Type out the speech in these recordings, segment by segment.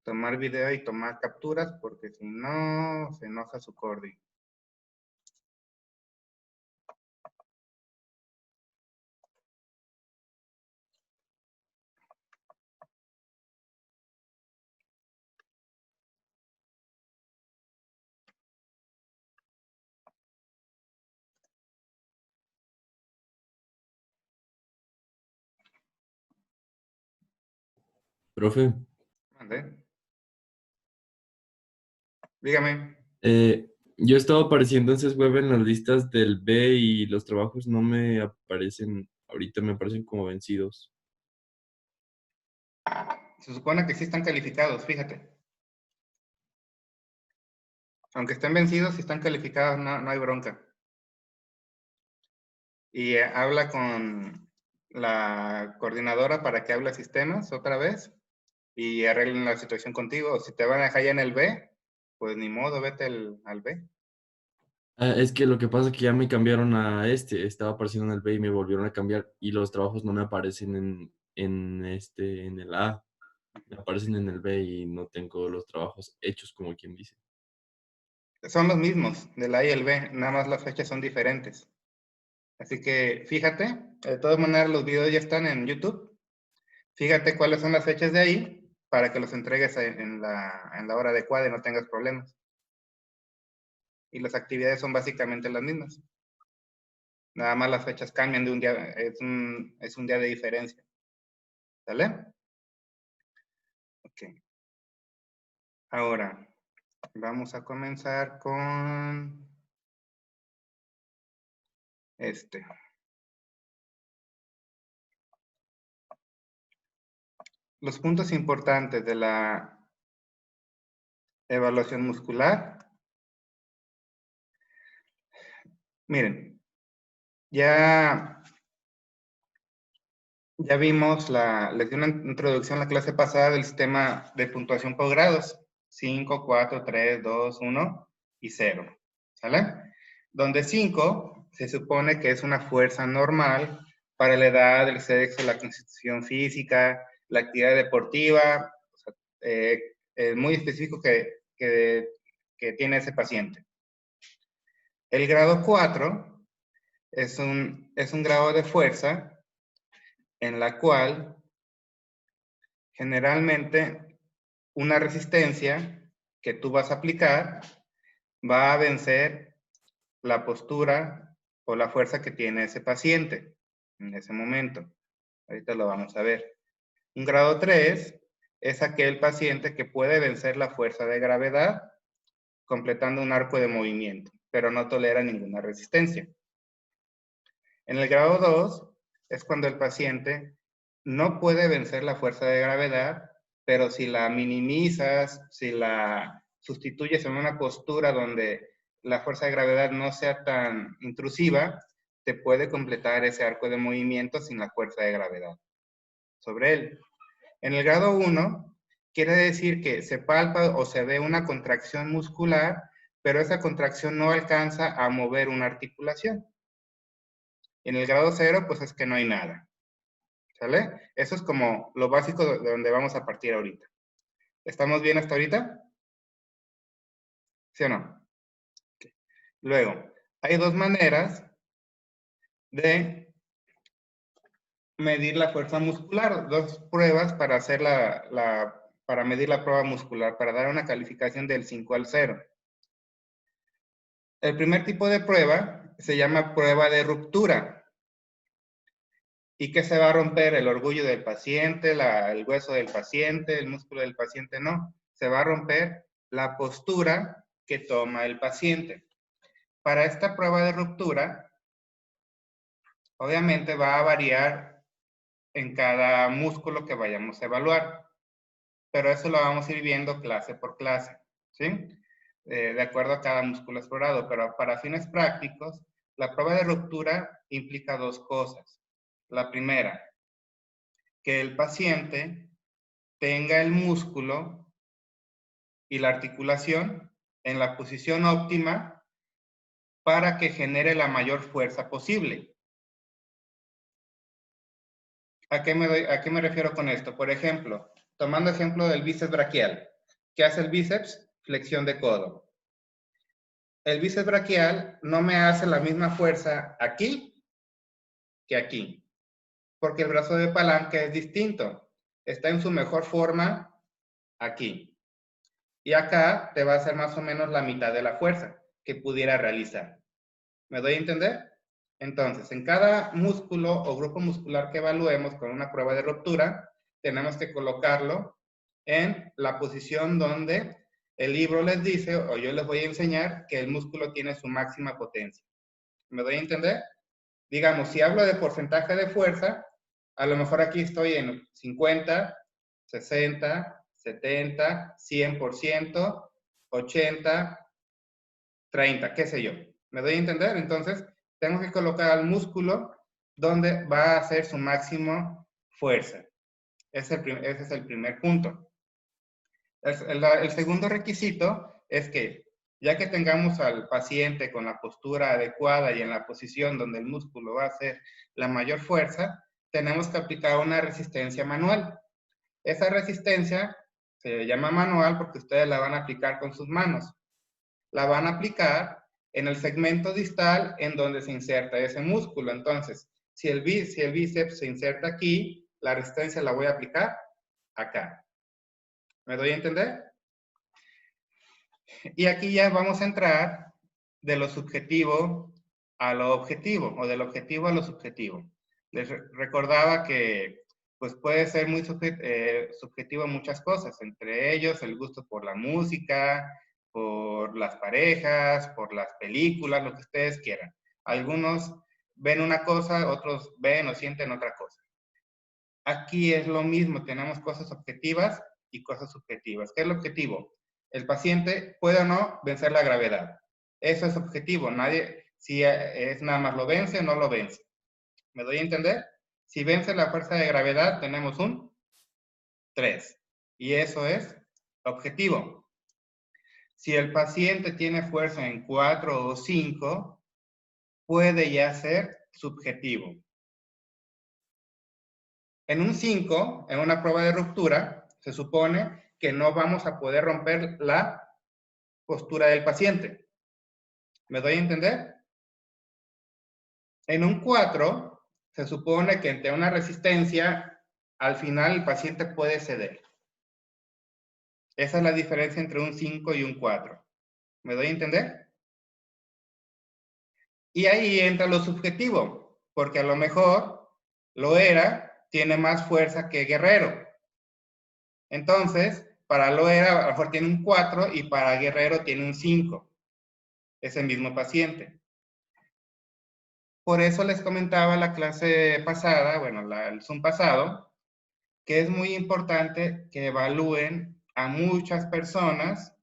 tomar video y tomar capturas, porque si no, se enoja su Cordy. Profe, ¿Mande? Dígame. yo estaba apareciendo en CES Web en las listas del B y los trabajos no me aparecen, ahorita me aparecen como vencidos. Se supone que sí están calificados, fíjate. Aunque estén vencidos, si están calificados, no hay bronca. Y habla con la coordinadora para que hable a sistemas otra vez y arreglen la situación contigo. Si te van a dejar ya en el B, pues ni modo, vete al B. Ah, es que lo que pasa es que ya me cambiaron a estaba apareciendo en el B y me volvieron a cambiar y los trabajos no me aparecen en el A, me aparecen en el B y no tengo los trabajos hechos como quien dice. Son los mismos, del A y el B, nada más las fechas son diferentes. Así que fíjate, de todas maneras los videos ya están en YouTube. Fíjate cuáles son las fechas de ahí para que los entregues en la hora adecuada y no tengas problemas. Y las actividades son básicamente las mismas. Nada más las fechas cambian de un día, es un día de diferencia. ¿Sale? Ok. Ahora, vamos a comenzar con este. Los puntos importantes de la evaluación muscular. Miren, ya vimos, les di una introducción en la clase pasada del sistema de puntuación por grados. 5, 4, 3, 2, 1 y 0. ¿Sale? Donde 5 se supone que es una fuerza normal para la edad, el sexo, la constitución física, la actividad deportiva, o sea, muy específico que tiene ese paciente. El grado 4 es un grado de fuerza en la cual generalmente una resistencia que tú vas a aplicar va a vencer la postura o la fuerza que tiene ese paciente en ese momento. Ahorita lo vamos a ver. Un grado 3 es aquel paciente que puede vencer la fuerza de gravedad completando un arco de movimiento, pero no tolera ninguna resistencia. En el grado 2 es cuando el paciente no puede vencer la fuerza de gravedad, pero si la minimizas, si la sustituyes en una postura donde la fuerza de gravedad no sea tan intrusiva, te puede completar ese arco de movimiento sin la fuerza de gravedad sobre él. En el grado 1, quiere decir que se palpa o se ve una contracción muscular, pero esa contracción no alcanza a mover una articulación. En el grado 0, pues es que no hay nada. ¿Sale? Eso es como lo básico de donde vamos a partir ahorita. ¿Estamos bien hasta ahorita? ¿Sí o no? Okay. Luego, hay dos maneras de medir la fuerza muscular, dos pruebas para hacer para medir la prueba muscular, para dar una calificación del 5 al 0. El primer tipo de prueba se llama prueba de ruptura. ¿Y qué se va a romper? El orgullo del paciente, el hueso del paciente, el músculo del paciente, no. Se va a romper la postura que toma el paciente. Para esta prueba de ruptura, obviamente va a variar en cada músculo que vayamos a evaluar, pero eso lo vamos a ir viendo clase por clase, ¿sí? De acuerdo a cada músculo explorado, pero para fines prácticos, la prueba de ruptura implica dos cosas. La primera, que el paciente tenga el músculo y la articulación en la posición óptima para que genere la mayor fuerza posible. ¿A qué me refiero con esto? Por ejemplo, tomando ejemplo del bíceps braquial. ¿Qué hace el bíceps? Flexión de codo. El bíceps braquial no me hace la misma fuerza aquí que aquí, porque el brazo de palanca es distinto. Está en su mejor forma aquí. Y acá te va a hacer más o menos la mitad de la fuerza que pudiera realizar. ¿Me doy a entender? Entonces, en cada músculo o grupo muscular que evaluemos con una prueba de ruptura, tenemos que colocarlo en la posición donde el libro les dice, o yo les voy a enseñar, que el músculo tiene su máxima potencia. ¿Me doy a entender? Digamos, si hablo de porcentaje de fuerza, a lo mejor aquí estoy en 50, 60, 70, 100%, 80, 30, qué sé yo. ¿Me doy a entender? Entonces, tengo que colocar al músculo donde va a hacer su máximo fuerza. Ese es el primer punto. El segundo requisito es que, ya que tengamos al paciente con la postura adecuada y en la posición donde el músculo va a hacer la mayor fuerza, tenemos que aplicar una resistencia manual. Esa resistencia se llama manual porque ustedes la van a aplicar con sus manos. La van a aplicar en el segmento distal en donde se inserta ese músculo. Entonces, si el bíceps se inserta aquí, la resistencia la voy a aplicar acá. ¿Me doy a entender? Y aquí ya vamos a entrar de lo subjetivo a lo objetivo, o del objetivo a lo subjetivo. Les recordaba que pues puede ser muy subjetivo muchas cosas, entre ellos el gusto por la música, por las parejas, por las películas, lo que ustedes quieran. Algunos ven una cosa, otros ven o sienten otra cosa. Aquí es lo mismo, tenemos cosas objetivas y cosas subjetivas. ¿Qué es el objetivo? El paciente puede o no vencer la gravedad. Eso es objetivo. Nadie, si es nada más lo vence o no lo vence. ¿Me doy a entender? Si vence la fuerza de gravedad, tenemos un 3. Y eso es objetivo. Si el paciente tiene fuerza en 4 o 5, puede ya ser subjetivo. En un 5, en una prueba de ruptura, se supone que no vamos a poder romper la postura del paciente. ¿Me doy a entender? En un 4, se supone que ante una resistencia, al final el paciente puede ceder. Esa es la diferencia entre un 5 y un 4. ¿Me doy a entender? Y ahí entra lo subjetivo, porque a lo mejor Loera tiene más fuerza que Guerrero. Entonces, para Loera a lo mejor tiene un 4 y para Guerrero tiene un 5. Ese mismo paciente. Por eso les comentaba la clase pasada, bueno, el Zoom pasado, que es muy importante que evalúen a muchas personas,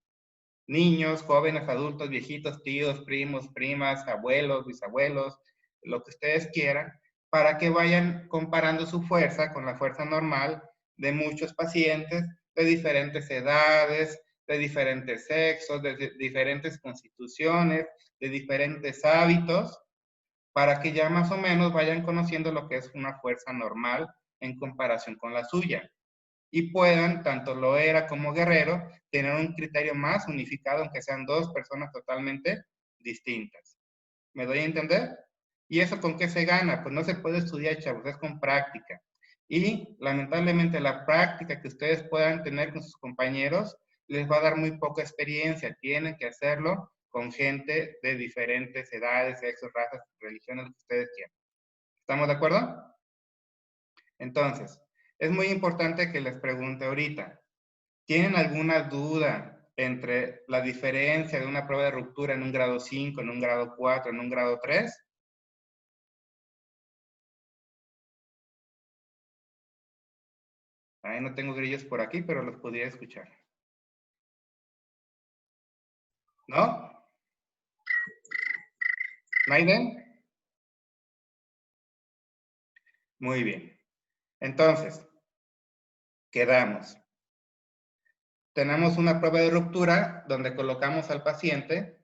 niños, jóvenes, adultos, viejitos, tíos, primos, primas, abuelos, bisabuelos, lo que ustedes quieran, para que vayan comparando su fuerza con la fuerza normal de muchos pacientes de diferentes edades, de diferentes sexos, de diferentes constituciones, de diferentes hábitos, para que ya más o menos vayan conociendo lo que es una fuerza normal en comparación con la suya. Y puedan, tanto Loera como Guerrero, tener un criterio más unificado, aunque sean dos personas totalmente distintas. ¿Me doy a entender? ¿Y eso con qué se gana? Pues no se puede estudiar, chavos, es con práctica. Y lamentablemente la práctica que ustedes puedan tener con sus compañeros les va a dar muy poca experiencia. Tienen que hacerlo con gente de diferentes edades, sexos, razas, religiones, lo que ustedes quieran. ¿Estamos de acuerdo? Entonces, es muy importante que les pregunte ahorita, ¿tienen alguna duda entre la diferencia de una prueba de ruptura en un grado 5, en un grado 4, en un grado 3? Ahí no tengo grillos por aquí, pero los podría escuchar. ¿No? ¿Maiden? Muy bien. Entonces, quedamos. Tenemos una prueba de ruptura donde colocamos al paciente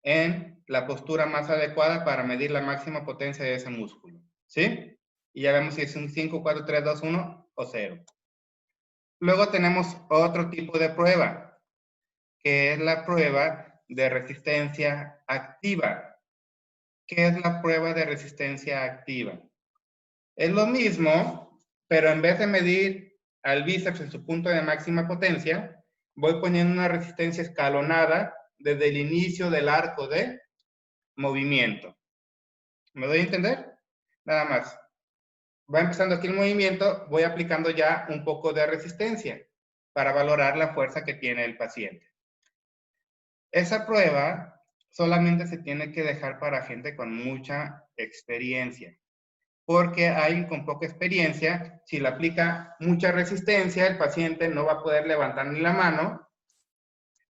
en la postura más adecuada para medir la máxima potencia de ese músculo. ¿Sí? Y ya vemos si es un 5, 4, 3, 2, 1 o 0. Luego tenemos otro tipo de prueba, que es la prueba de resistencia activa. ¿Qué es la prueba de resistencia activa? Es lo mismo, pero en vez de medir al bíceps en su punto de máxima potencia, voy poniendo una resistencia escalonada desde el inicio del arco de movimiento. ¿Me doy a entender? Nada más. Va empezando aquí el movimiento, voy aplicando ya un poco de resistencia para valorar la fuerza que tiene el paciente. Esa prueba solamente se tiene que dejar para gente con mucha experiencia, porque alguien con poca experiencia, si le aplica mucha resistencia, el paciente no va a poder levantar ni la mano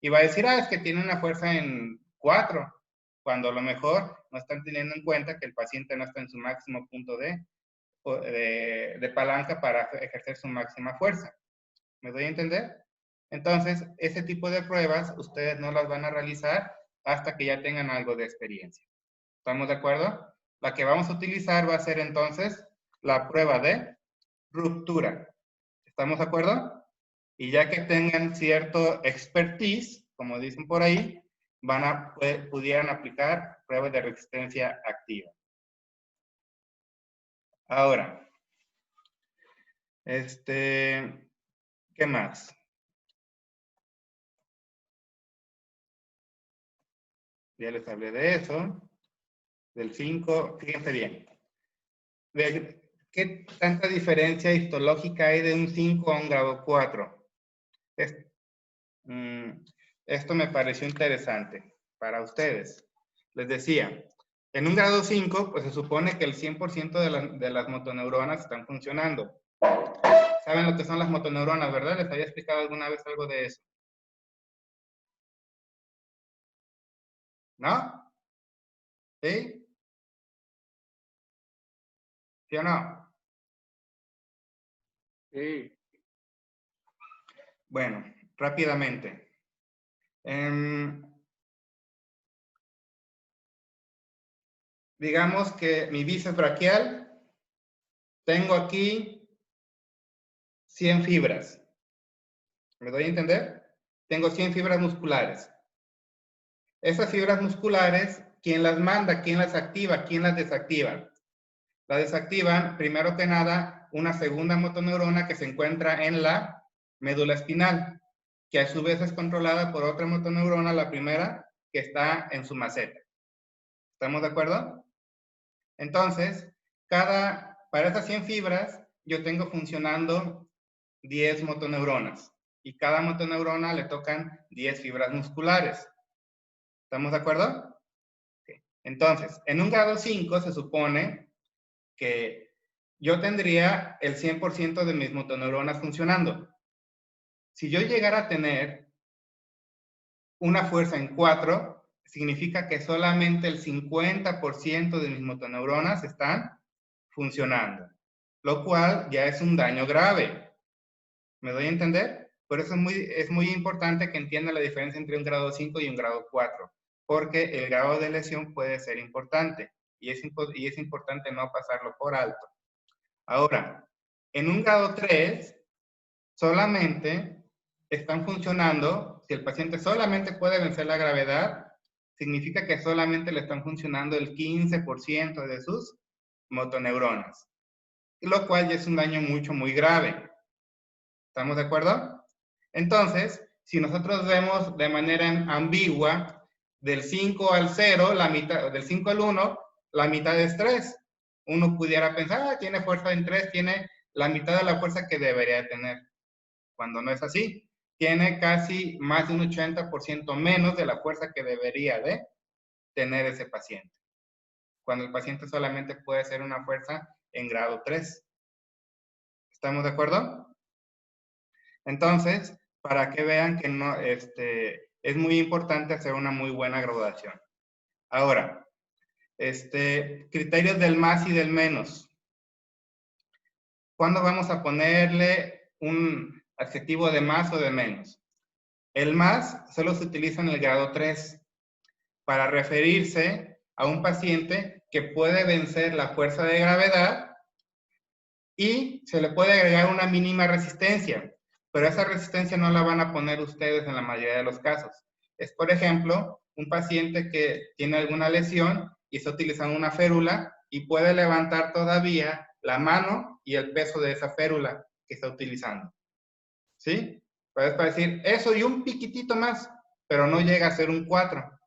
y va a decir, es que tiene una fuerza en 4, cuando a lo mejor no están teniendo en cuenta que el paciente no está en su máximo punto de palanca para ejercer su máxima fuerza. ¿Me doy a entender? Entonces, ese tipo de pruebas ustedes no las van a realizar hasta que ya tengan algo de experiencia. ¿Estamos de acuerdo? La que vamos a utilizar va a ser entonces la prueba de ruptura. ¿Estamos de acuerdo? Y ya que tengan cierto expertise, como dicen por ahí, pudieran aplicar pruebas de resistencia activa. Ahora, ¿qué más? Ya les hablé de eso. Del 5, fíjense bien. ¿Qué tanta diferencia histológica hay de un 5 a un grado 4? Esto me pareció interesante para ustedes. Les decía, en un grado 5, pues se supone que el 100% de las motoneuronas están funcionando. ¿Saben lo que son las motoneuronas, verdad? ¿Les había explicado alguna vez algo de eso? ¿No? ¿Sí? ¿Sí o no? Sí. Bueno, rápidamente. Digamos que mi bíceps braquial, tengo aquí 100 fibras. ¿Me doy a entender? Tengo 100 fibras musculares. Esas fibras musculares, ¿quién las manda? ¿Quién las activa? ¿Quién las desactiva? La desactivan, primero que nada, una segunda motoneurona que se encuentra en la médula espinal, que a su vez es controlada por otra motoneurona, la primera, que está en su maceta. ¿Estamos de acuerdo? Entonces, para esas 100 fibras, yo tengo funcionando 10 motoneuronas. Y cada motoneurona le tocan 10 fibras musculares. ¿Estamos de acuerdo? Okay. Entonces, en un grado 5 se supone que yo tendría el 100% de mis motoneuronas funcionando. Si yo llegara a tener una fuerza en 4, significa que solamente el 50% de mis motoneuronas están funcionando, lo cual ya es un daño grave. ¿Me doy a entender? Por eso es muy importante que entiendan la diferencia entre un grado 5 y un grado 4, porque el grado de lesión puede ser importante y es importante no pasarlo por alto. Ahora, en un grado 3, solamente están funcionando, si el paciente solamente puede vencer la gravedad, significa que solamente le están funcionando el 15% de sus motoneuronas, lo cual ya es un daño muy grave. ¿Estamos de acuerdo? Entonces, si nosotros vemos de manera ambigua, del 5 al 0, del 5 al 1, la mitad es 3. Uno pudiera pensar, tiene fuerza en 3, tiene la mitad de la fuerza que debería tener. Cuando no es así, tiene casi más de un 80% menos de la fuerza que debería de tener ese paciente. Cuando el paciente solamente puede hacer una fuerza en grado 3. ¿Estamos de acuerdo? Entonces, para que vean que no, es muy importante hacer una muy buena graduación. Ahora, criterios del más y del menos. ¿Cuándo vamos a ponerle un adjetivo de más o de menos? El más solo se utiliza en el grado 3 para referirse a un paciente que puede vencer la fuerza de gravedad y se le puede agregar una mínima resistencia. pero esa resistencia no la van a poner ustedes en la mayoría de los casos. Es, por ejemplo, un paciente que tiene alguna lesión y está utilizando una férula y puede levantar todavía la mano y el peso de esa férula que está utilizando. ¿Sí? Puedes decir eso y un piquitito más, pero no llega a ser un 4.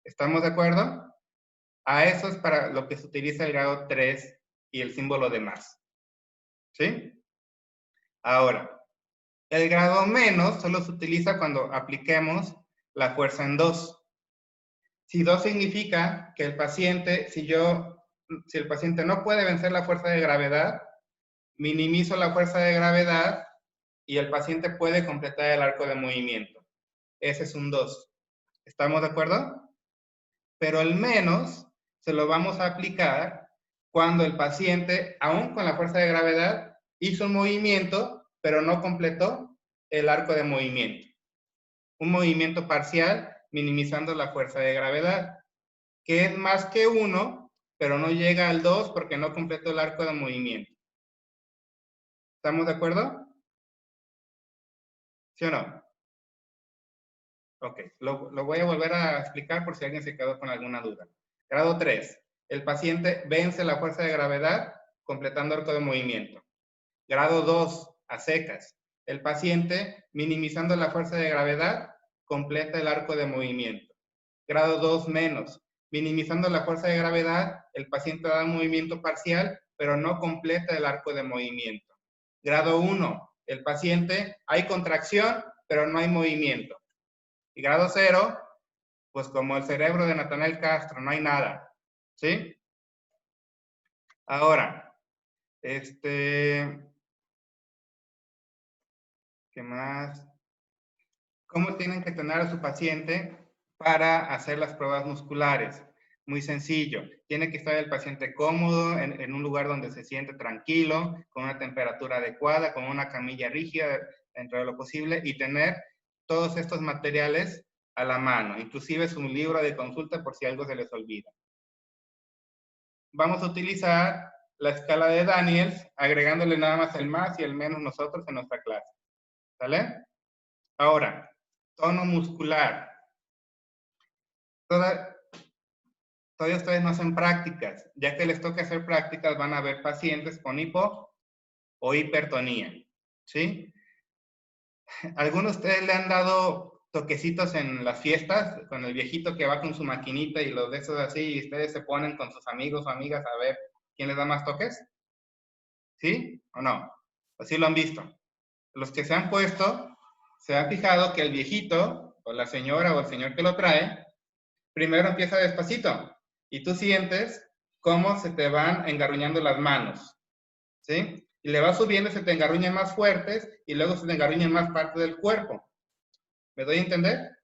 ¿Estamos de acuerdo? A eso es para lo que se utiliza el grado 3 y el símbolo de más. ¿Sí? Ahora, el grado menos solo se utiliza cuando apliquemos la fuerza en 2. Si 2 significa que el paciente, si el paciente no puede vencer la fuerza de gravedad, minimizo la fuerza de gravedad y el paciente puede completar el arco de movimiento. Ese es un 2. ¿Estamos de acuerdo? Pero el menos se lo vamos a aplicar cuando el paciente, aún con la fuerza de gravedad, hizo un movimiento, pero no completó el arco de movimiento. Un movimiento parcial minimizando la fuerza de gravedad, que es más que 1, pero no llega al 2 porque no completó el arco de movimiento. ¿Estamos de acuerdo? ¿Sí o no? Ok, lo voy a volver a explicar por si alguien se quedó con alguna duda. Grado 3. El paciente vence la fuerza de gravedad completando arco de movimiento. Grado 2. A secas. El paciente, minimizando la fuerza de gravedad, completa el arco de movimiento. Grado 2 menos. Minimizando la fuerza de gravedad, el paciente da un movimiento parcial, pero no completa el arco de movimiento. Grado 1. El paciente, hay contracción, pero no hay movimiento. Y grado 0, pues como el cerebro de Natanael Castro, no hay nada. ¿Sí? Ahora, ¿qué más? ¿Cómo tienen que tener a su paciente para hacer las pruebas musculares? Muy sencillo. Tiene que estar el paciente cómodo, en un lugar donde se siente tranquilo, con una temperatura adecuada, con una camilla rígida dentro de lo posible y tener todos estos materiales a la mano, inclusive su libro de consulta por si algo se les olvida. Vamos a utilizar la escala de Daniels, agregándole nada más el más y el menos nosotros en nuestra clase. ¿Sale? Ahora, tono muscular. Todavía ustedes no hacen prácticas. Ya que les toca hacer prácticas, van a ver pacientes con hipo o hipertonía. ¿Sí? ¿Algunos de ustedes le han dado toquecitos en las fiestas con el viejito que va con su maquinita y los de esos así y ustedes se ponen con sus amigos o amigas a ver quién les da más toques? ¿Sí o no? Así lo han visto. Los que se han puesto, se han fijado que el viejito o la señora o el señor que lo trae, primero empieza despacito y tú sientes cómo se te van engarruñando las manos, ¿sí? Y le va subiendo, se te engarruñan más fuertes y luego se te engarruñan más partes del cuerpo. ¿Me doy a entender?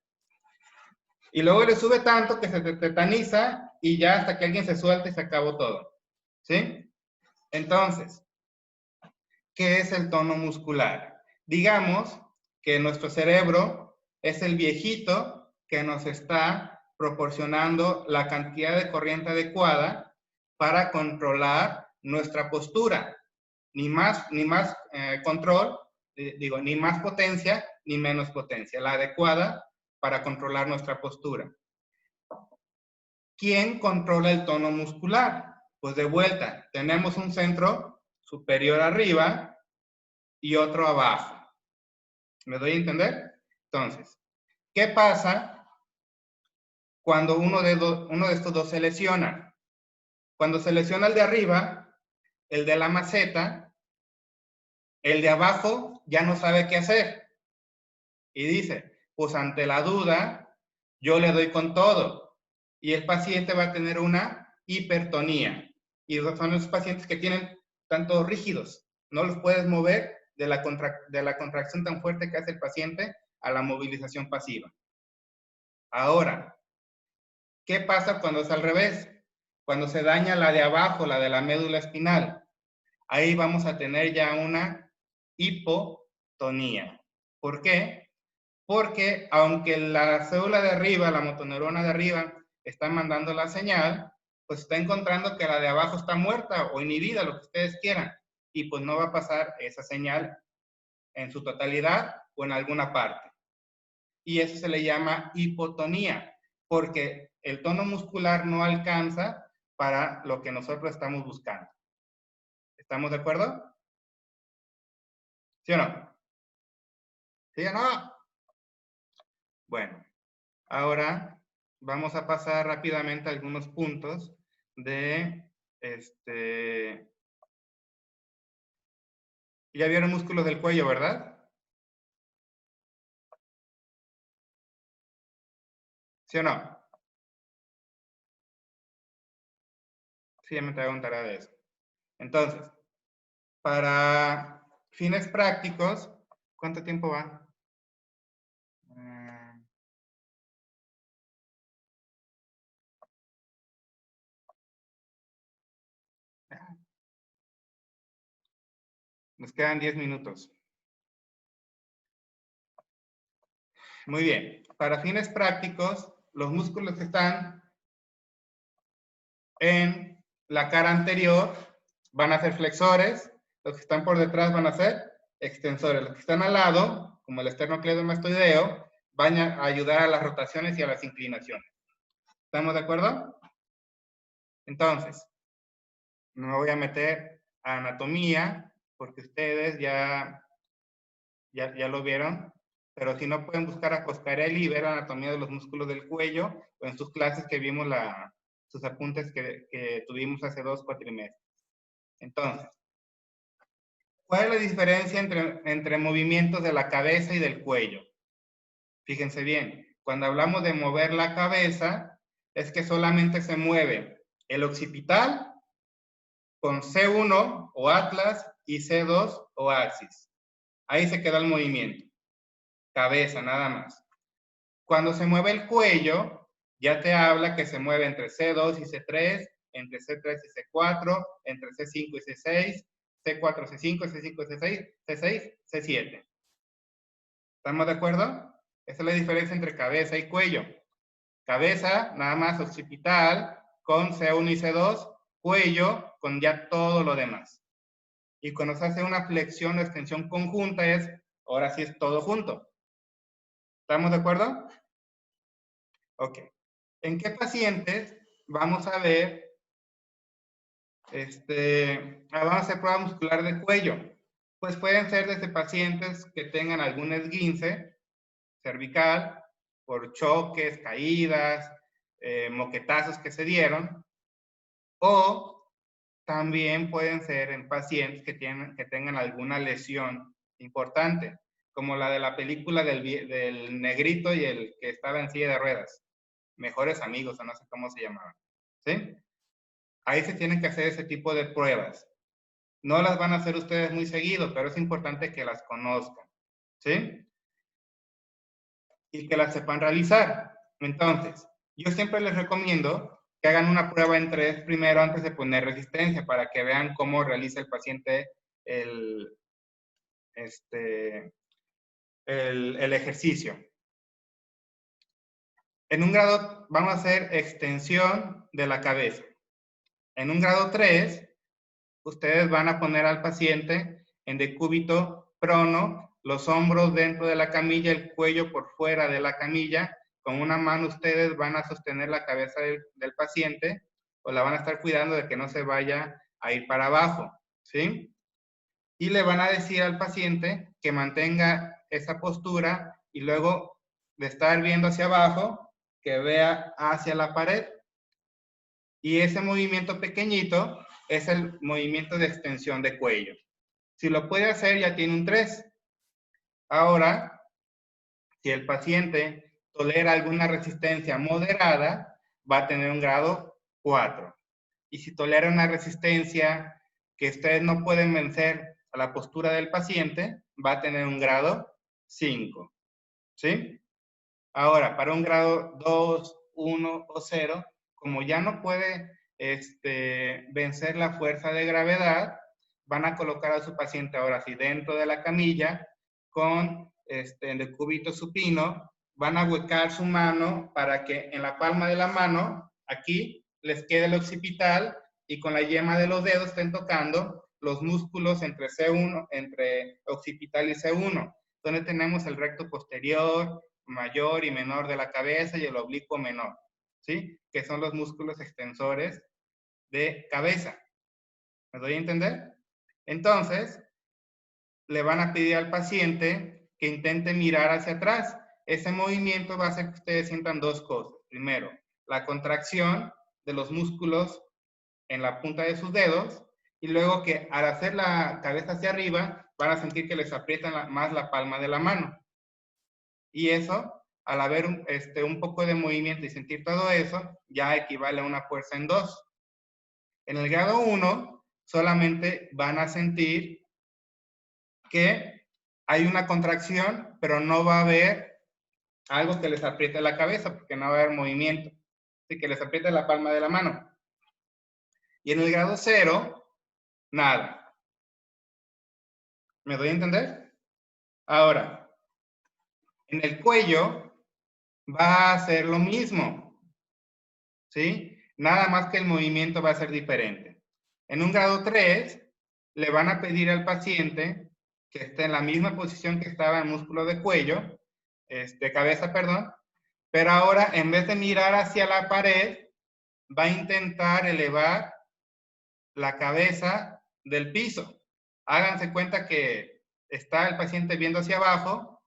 Y luego le sube tanto que se te tetaniza y ya hasta que alguien se suelta y se acabó todo, ¿sí? Entonces, ¿qué es el tono muscular? Digamos que nuestro cerebro es el viejito que nos está proporcionando la cantidad de corriente adecuada para controlar nuestra postura. Ni más control, ni más potencia, ni menos potencia. La adecuada para controlar nuestra postura. ¿Quién controla el tono muscular? Pues de vuelta, tenemos un centro superior arriba y otro abajo. ¿Me doy a entender? Entonces, ¿qué pasa cuando uno de estos dos se lesiona? Cuando se lesiona el de arriba, el de la maceta, el de abajo ya no sabe qué hacer. Y dice, pues ante la duda, yo le doy con todo. Y el paciente va a tener una hipertonía. Y son los pacientes que tienen tanto rígidos. No los puedes mover de la contracción tan fuerte que hace el paciente a la movilización pasiva. Ahora, ¿qué pasa cuando es al revés? Cuando se daña la de abajo, la de la médula espinal. Ahí vamos a tener ya una hipotonía. ¿Por qué? Porque aunque la célula de arriba, la motoneurona de arriba, está mandando la señal, pues está encontrando que la de abajo está muerta o inhibida, lo que ustedes quieran. Y pues no va a pasar esa señal en su totalidad o en alguna parte. Y eso se le llama hipotonía, porque el tono muscular no alcanza para lo que nosotros estamos buscando. ¿Estamos de acuerdo? ¿Sí o no? ¿Sí o no? Bueno, ahora vamos a pasar rápidamente a algunos puntos de ya vieron músculos del cuello, ¿verdad? ¿Sí o no? Sí, ya me preguntará de eso. Entonces, para fines prácticos, ¿cuánto tiempo va? Nos quedan 10 minutos. Muy bien. Para fines prácticos, los músculos que están en la cara anterior van a ser flexores, los que están por detrás van a ser extensores, los que están al lado, como el esternocleidomastoideo, van a ayudar a las rotaciones y a las inclinaciones. ¿Estamos de acuerdo? Entonces, no me voy a meter a anatomía, porque ustedes ya lo vieron, pero si no pueden buscar a Coscarelli y ver la anatomía de los músculos del cuello, o en sus clases que vimos sus apuntes que tuvimos hace 2 cuatrimestres. Entonces, ¿cuál es la diferencia entre movimientos de la cabeza y del cuello? Fíjense bien, cuando hablamos de mover la cabeza, es que solamente se mueve el occipital con C1 o atlas y C2 o axis. Ahí se queda el movimiento. Cabeza, nada más. Cuando se mueve el cuello, ya te habla que se mueve entre C2 y C3, entre C3 y C4, entre C5 y C6, C4, C5, C5, C6, C6, C7. ¿Estamos de acuerdo? Esa es la diferencia entre cabeza y cuello. Cabeza, nada más occipital, con C1 y C2, cuello, con ya todo lo demás. Y cuando se hace una flexión o extensión conjunta ahora sí es todo junto. ¿Estamos de acuerdo? Ok. ¿En qué pacientes vamos a ver, vamos a hacer prueba muscular de cuello? Pues pueden ser desde pacientes que tengan algún esguince cervical, por choques, caídas, moquetazos que se dieron, o también pueden ser en pacientes que tengan alguna lesión importante, como la de la película del negrito y el que estaba en silla de ruedas. Mejores amigos, o no sé cómo se llamaban. ¿Sí? Ahí se tienen que hacer ese tipo de pruebas. No las van a hacer ustedes muy seguido, pero es importante que las conozcan. ¿Sí? Y que las sepan realizar. Entonces, yo siempre les recomiendo que hagan una prueba en 3 primero antes de poner resistencia para que vean cómo realiza el paciente el ejercicio. En un grado vamos a hacer extensión de la cabeza. En un grado 3, ustedes van a poner al paciente en decúbito prono, los hombros dentro de la camilla, el cuello por fuera de la camilla. Con una mano ustedes van a sostener la cabeza del paciente o la van a estar cuidando de que no se vaya a ir para abajo, ¿sí? Y le van a decir al paciente que mantenga esa postura y luego de estar viendo hacia abajo, que vea hacia la pared. Y ese movimiento pequeñito es el movimiento de extensión de cuello. Si lo puede hacer, ya tiene un 3. Ahora, si el paciente tolera alguna resistencia moderada, va a tener un grado 4. Y si tolera una resistencia que ustedes no pueden vencer a la postura del paciente, va a tener un grado 5. ¿Sí? Ahora, para un grado 2, 1 o 0, como ya no puede vencer la fuerza de gravedad, van a colocar a su paciente ahora sí dentro de la camilla con el decúbito supino, van a huecar su mano para que en la palma de la mano, aquí, les quede el occipital y con la yema de los dedos estén tocando los músculos entre C1, entre occipital y C1, donde tenemos el recto posterior, mayor y menor de la cabeza y el oblicuo menor, ¿sí? Que son los músculos extensores de cabeza. ¿Me doy a entender? Entonces, le van a pedir al paciente que intente mirar hacia atrás. Ese movimiento va a hacer que ustedes sientan dos cosas. Primero, la contracción de los músculos en la punta de sus dedos, y luego que al hacer la cabeza hacia arriba, van a sentir que les aprietan más la palma de la mano. Y eso, al haber un poco de movimiento y sentir todo eso, ya equivale a una fuerza en 2. En el grado 1, solamente van a sentir que hay una contracción, pero no va a haber algo que les apriete la cabeza, porque no va a haber movimiento. Así que les apriete la palma de la mano. Y en el grado 0, nada. ¿Me doy a entender? Ahora, en el cuello va a ser lo mismo, ¿sí? Nada más que el movimiento va a ser diferente. En un grado 3, le van a pedir al paciente que esté en la misma posición que estaba en músculo de cuello, de cabeza, perdón, pero ahora en vez de mirar hacia la pared, va a intentar elevar la cabeza del piso. Háganse cuenta que está el paciente viendo hacia abajo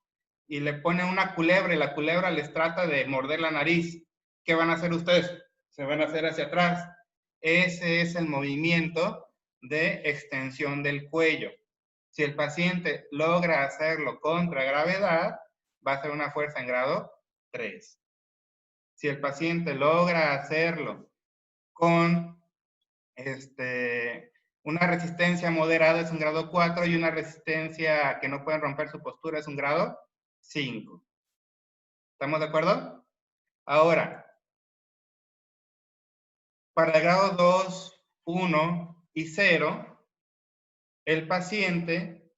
y le pone una culebra y la culebra les trata de morder la nariz. ¿Qué van a hacer ustedes? Se van a hacer hacia atrás. Ese es el movimiento de extensión del cuello. Si el paciente logra hacerlo contra gravedad, va a ser una fuerza en grado 3. Si el paciente logra hacerlo con una resistencia moderada, es un grado 4, y una resistencia que no pueden romper su postura es un grado 5. ¿Estamos de acuerdo? Ahora, para el grado 2, 1 y 0, el paciente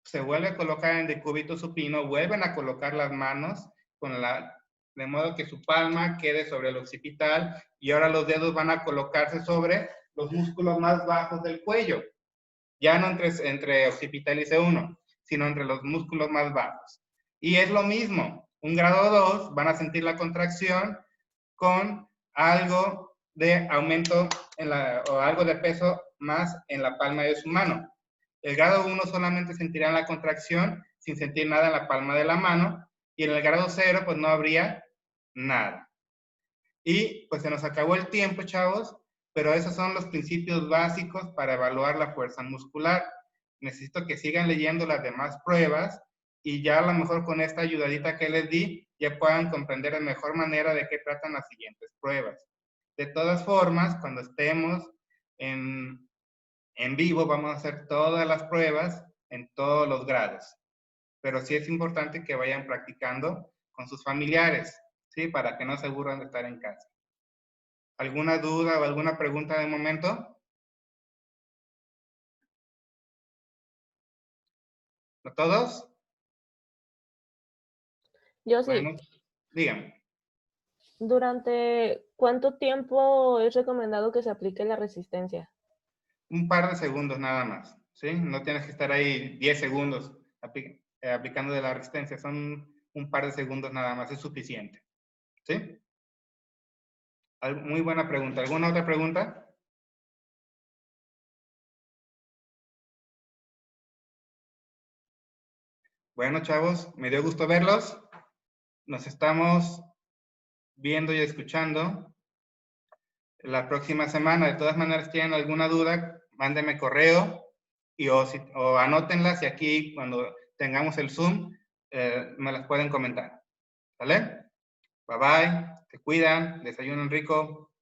se vuelve a colocar en decúbito supino, vuelven a colocar las manos de modo que su palma quede sobre el occipital, y ahora los dedos van a colocarse sobre los músculos más bajos del cuello. Ya no entre occipital y C1, sino entre los músculos más bajos. Y es lo mismo. Un grado 2 van a sentir la contracción con algo de aumento o algo de peso más en la palma de su mano. El grado 1 solamente sentirán la contracción sin sentir nada en la palma de la mano, y en el grado 0 pues no habría nada. Y pues se nos acabó el tiempo, chavos, pero esos son los principios básicos para evaluar la fuerza muscular. Necesito que sigan leyendo las demás pruebas y ya a lo mejor con esta ayudadita que les di ya puedan comprender de mejor manera de qué tratan las siguientes pruebas. De todas formas, cuando estemos en vivo vamos a hacer todas las pruebas en todos los grados. Pero sí es importante que vayan practicando con sus familiares, ¿sí? Para que no se aburran de estar en casa. ¿Alguna duda o alguna pregunta de momento? ¿No todos? Yo sí. Bueno, díganme. ¿Durante cuánto tiempo es recomendado que se aplique la resistencia? Un par de segundos nada más, ¿sí? No tienes que estar ahí 10 segundos aplicando de la resistencia. Son un par de segundos nada más, es suficiente, ¿sí? Muy buena pregunta. ¿Alguna otra pregunta? Bueno, chavos, me dio gusto verlos. Nos estamos viendo y escuchando la próxima semana. De todas maneras, si tienen alguna duda, mándenme correo o anótenlas, y aquí cuando tengamos el Zoom me las pueden comentar. ¿Vale? Bye bye, se cuidan, desayunen rico.